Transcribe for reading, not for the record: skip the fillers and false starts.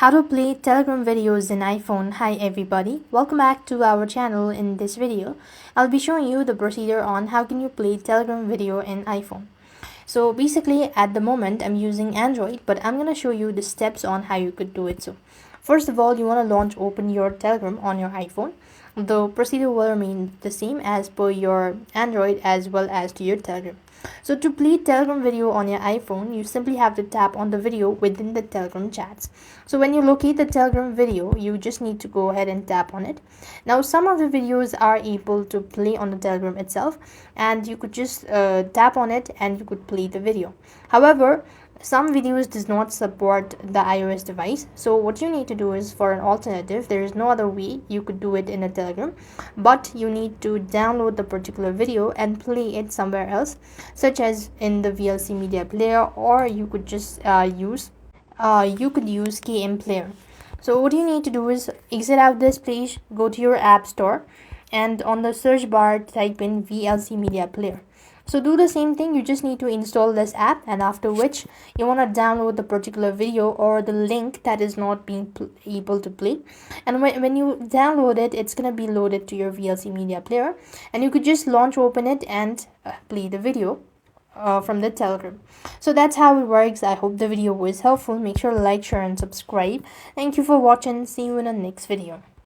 How to play Telegram videos in iPhone. Hi everybody, welcome back to our channel. In this video I'll be showing you the procedure on how can you play Telegram video in iPhone. So basically at the moment I'm using Android, but I'm gonna show you the steps on how you could do it. So first of all, you want to open your Telegram on your iPhone. The procedure will remain the same as per your Android as well as to your Telegram. So to play Telegram video on your iPhone, you simply have to tap on the video within the Telegram chats. So when you locate the Telegram video, you just need to go ahead and tap on it. Now some of the videos are able to play on the Telegram itself, and you could just tap on it and you could play the video. However, some videos does not support the iOS device, so what you need to do is, for an alternative, there is no other way you could do it in a Telegram, but you need to download the particular video and play it somewhere else, such as in the VLC media player, or you could just use KMPlayer. So what you need to do is exit out this page, go to your app store, and on the search bar type in VLC media player. So do the same thing, you just need to install this app, and after which you want to download the particular video or the link that is not being able to play. And when you download it, it's going to be loaded to your VLC media player, and you could just open it and play the video from the Telegram. So that's how it works. I hope the video was helpful. Make sure to like, share and subscribe. Thank you for watching. See you in the next video.